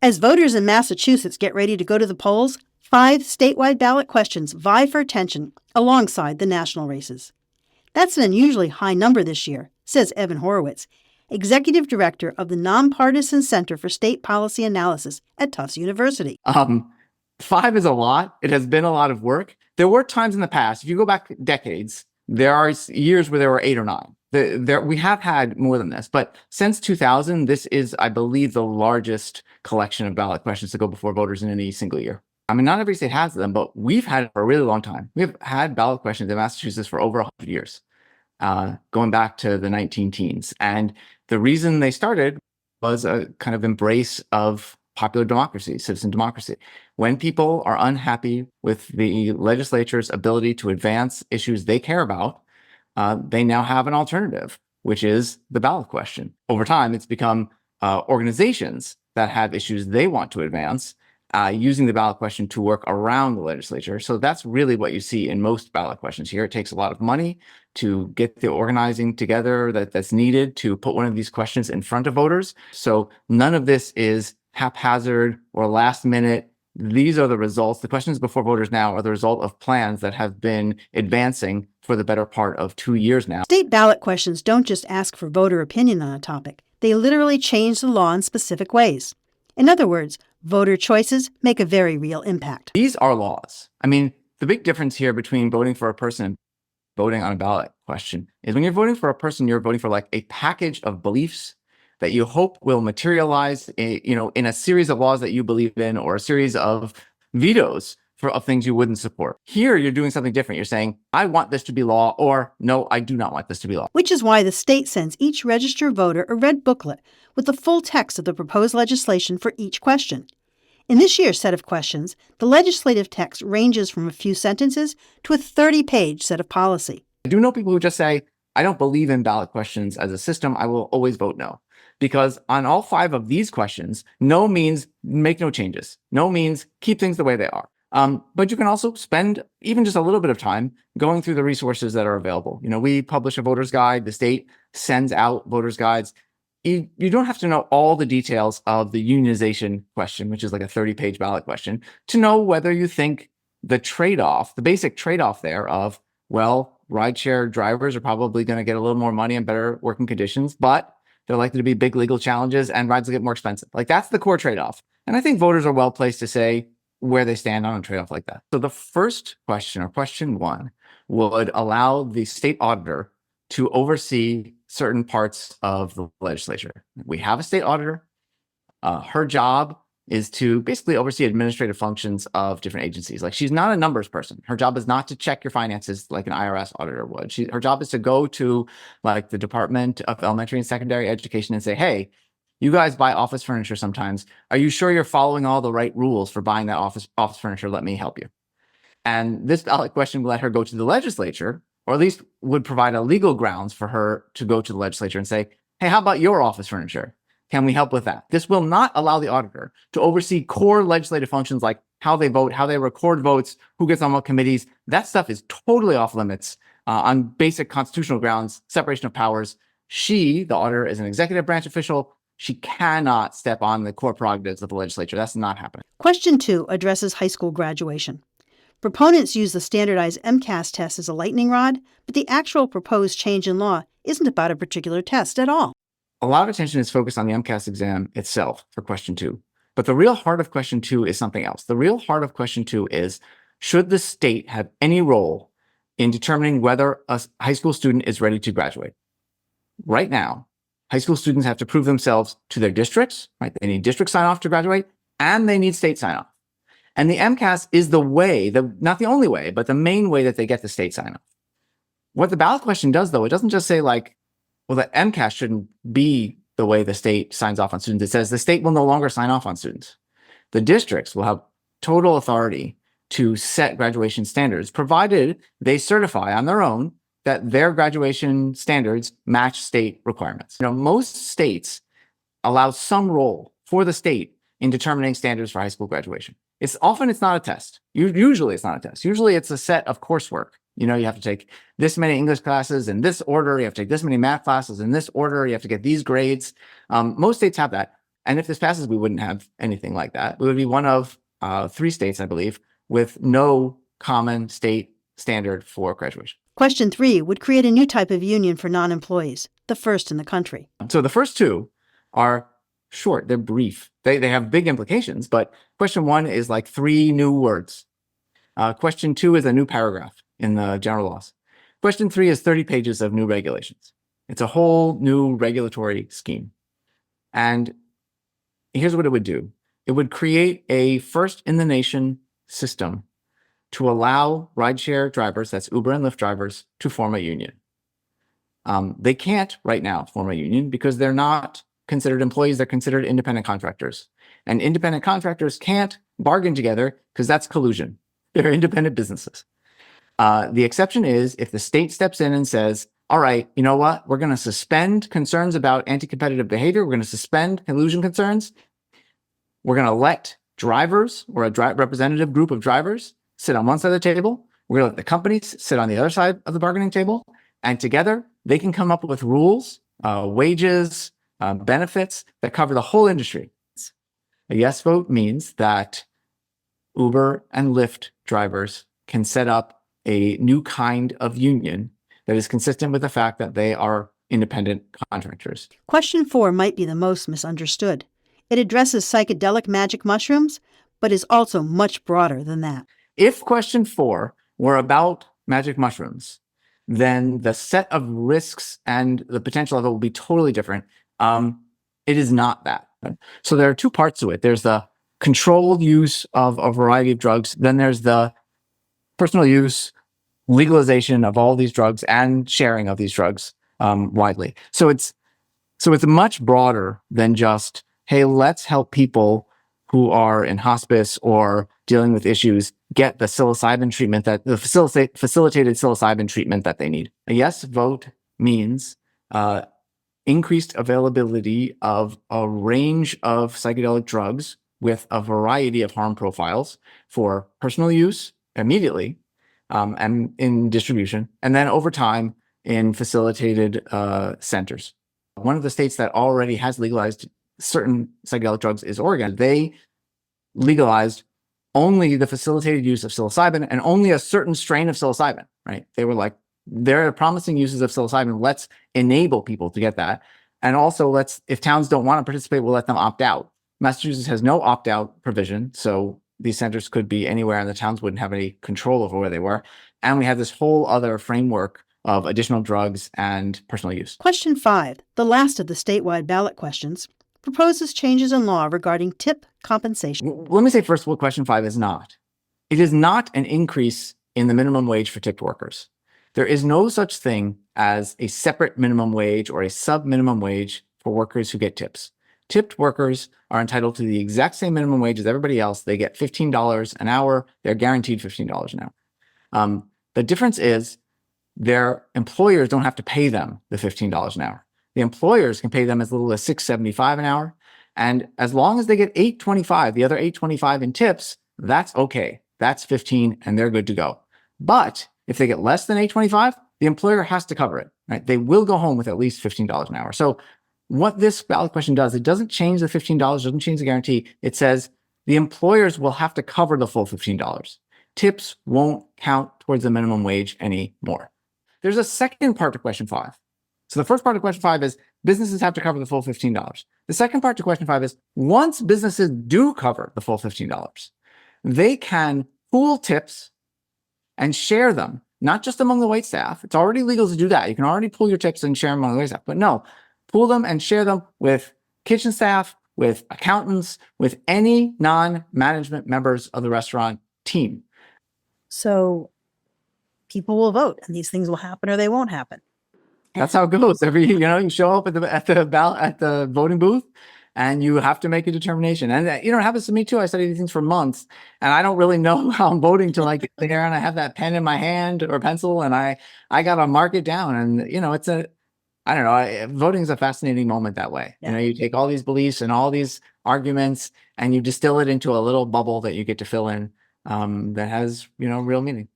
As voters in Massachusetts get ready to go to the polls, 5 statewide ballot questions vie for attention alongside the national races. That's an unusually high number this year, says Evan Horowitz, Executive Director of the Nonpartisan Center for State Policy Analysis at Tufts University. 5 is a lot. It has been a lot of work. There were times in the past, if you go back decades, there are years where there were 8 or 9. We have had more than this, but since 2000, this is, I believe, the largest collection of ballot questions to go before voters in any single year. I mean, not every state has them, but we've had it for a really long time. We've had ballot questions in Massachusetts for over 100 years, going back to the 19-teens. And the reason they started was a kind of embrace of popular democracy, citizen democracy. When people are unhappy with the legislature's ability to advance issues they care about, they now have an alternative, which is the ballot question. Over time, it's become organizations that have issues they want to advance, using the ballot question to work around the legislature. So that's really what you see in most ballot questions here. It takes a lot of money to get the organizing together that's needed to put one of these questions in front of voters. So none of this is haphazard or last minute. These are the results. The questions before voters now are the result of plans that have been advancing for the better part of 2 years now. State ballot questions don't just ask for voter opinion on a topic. They literally change the law in specific ways. In other words, voter choices make a very real impact. These are laws. I mean, the big difference here between voting for a person and voting on a ballot question is when you're voting for a person, you're voting for like a package of beliefs that you hope will materialize, in a series of laws that you believe in, or a series of vetoes of things you wouldn't support. Here, you're doing something different. You're saying, I want this to be law, or no, I do not want this to be law. Which is why the state sends each registered voter a red booklet with the full text of the proposed legislation for each question. In this year's set of questions, the legislative text ranges from a few sentences to a 30-page set of policy. I do know people who just say, I don't believe in ballot questions as a system. I will always vote no. Because on all 5 of these questions, no means make no changes. No means keep things the way they are. But you can also spend even just a little bit of time going through the resources that are available. We publish a voter's guide. The state sends out voter's guides. You don't have to know all the details of the unionization question, which is like a 30-page ballot question, to know whether you think the trade-off, the basic trade-off there of, well, rideshare drivers are probably going to get a little more money and better working conditions, but there are likely to be big legal challenges and rides will get more expensive. Like, that's the core trade-off. And I think voters are well placed to say where they stand on a trade-off like that. So the first question, or question 1, would allow the state auditor to oversee certain parts of the legislature. We have a state auditor. Her job is to basically oversee administrative functions of different agencies. Like, she's not a numbers person. Her job is not to check your finances like an IRS auditor would. Her job is to go to like the Department of Elementary and Secondary Education and say, hey, you guys buy office furniture sometimes. Are you sure you're following all the right rules for buying that office furniture? Let me help you. And this ballot question would let her go to the legislature, or at least would provide a legal grounds for her to go to the legislature and say, hey, how about your office furniture? Can we help with that? This will not allow the auditor to oversee core legislative functions like how they vote, how they record votes, who gets on what committees. That stuff is totally off limits on basic constitutional grounds, separation of powers. She, the auditor, is an executive branch official. She cannot step on the core prerogatives of the legislature. That's not happening. Question 2 addresses high school graduation. Proponents use the standardized MCAS test as a lightning rod, but the actual proposed change in law isn't about a particular test at all. A lot of attention is focused on the MCAS exam itself for question 2. But the real heart of question 2 is something else. The real heart of question 2 is, should the state have any role in determining whether a high school student is ready to graduate? Right now, high school students have to prove themselves to their districts, right? They need district sign-off to graduate, and they need state sign-off. And the MCAS is the way, not the only way, but the main way that they get the state sign-off. What the ballot question does, though, it doesn't just say like, well, the MCAS shouldn't be the way the state signs off on students. It says the state will no longer sign off on students. The districts will have total authority to set graduation standards, provided they certify on their own that their graduation standards match state requirements. Most states allow some role for the state in determining standards for high school graduation. It's not a test. Usually it's not a test. Usually it's a set of coursework. You have to take this many English classes in this order. You have to take this many math classes in this order. You have to get these grades. Most states have that. And if this passes, we wouldn't have anything like that. We would be one of 3 states, I believe, with no common state standard for graduation. Question 3 would create a new type of union for non-employees, the first in the country. So the first 2 are short, they're brief. They have big implications, but question 1 is like 3 new words. Question 2 is a new paragraph in the general laws. Question 3 is 30 pages of new regulations. It's a whole new regulatory scheme. And here's what it would do. It would create a first-in-the-nation system to allow rideshare drivers, that's Uber and Lyft drivers, to form a union. They can't right now form a union because they're not considered employees, they're considered independent contractors. And independent contractors can't bargain together because that's collusion. They're independent businesses. The exception is if the state steps in and says, all right, you know what? We're going to suspend concerns about anti-competitive behavior. We're going to suspend collusion concerns. We're going to let drivers or a representative group of drivers sit on one side of the table. We're going to let the companies sit on the other side of the bargaining table. And together, they can come up with rules, wages, benefits that cover the whole industry. A yes vote means that Uber and Lyft drivers can set up a new kind of union that is consistent with the fact that they are independent contractors. Question 4 might be the most misunderstood. It addresses psychedelic magic mushrooms, but is also much broader than that. If question 4 were about magic mushrooms, then the set of risks and the potential of it will be totally different. It is not that. So there are 2 parts to it. There's the controlled use of a variety of drugs. Then there's the personal use, legalization of all these drugs and sharing of these drugs widely. So it's much broader than just, hey, let's help people who are in hospice or dealing with issues get the psilocybin treatment the facilitated psilocybin treatment that they need. A yes vote means increased availability of a range of psychedelic drugs with a variety of harm profiles for personal use immediately and in distribution, and then over time in facilitated centers. One of the states that already has legalized certain psychedelic drugs is Oregon. They legalized only the facilitated use of psilocybin and only a certain strain of psilocybin, right? They were like, there are promising uses of psilocybin. Let's enable people to get that. And also if towns don't want to participate, we'll let them opt out. Massachusetts has no opt-out provision. So these centers could be anywhere and the towns wouldn't have any control over where they were. And we have this whole other framework of additional drugs and personal use. Question 5, the last of the statewide ballot questions, proposes changes in law regarding tip compensation. Let me say first what question 5 is not. It is not an increase in the minimum wage for tipped workers. There is no such thing as a separate minimum wage or a sub-minimum wage for workers who get tips. Tipped workers are entitled to the exact same minimum wage as everybody else. They get $15 an hour. They're guaranteed $15 an hour. The difference is their employers don't have to pay them the $15 an hour. The employers can pay them as little as $6.75 an hour. And as long as they get $8.25, the other $8.25 in tips, that's okay. That's $15 and they're good to go. But if they get less than $8.25, the employer has to cover it, right? They will go home with at least $15 an hour. So what this ballot question does, it doesn't change the $15, doesn't change the guarantee. It says the employers will have to cover the full $15. Tips won't count towards the minimum wage anymore. There's a second part to question 5. So the first part of question 5 is businesses have to cover the full $15. The second part to question 5 is once businesses do cover the full $15, they can pool tips and share them, not just among the wait staff. It's already legal to do that. You can already pool your tips and share them among the wait staff. But no, pool them and share them with kitchen staff, with accountants, with any non-management members of the restaurant team. So people will vote and these things will happen or they won't happen. That's how it goes. You show up at the voting booth and you have to make a determination. And it happens to me too. I study these things for months and I don't really know how I'm voting till I get there and I have that pen in my hand or pencil and I got to mark it down. And, I don't know, voting is a fascinating moment that way. Yeah. You take all these beliefs and all these arguments and you distill it into a little bubble that you get to fill in that has, real meaning.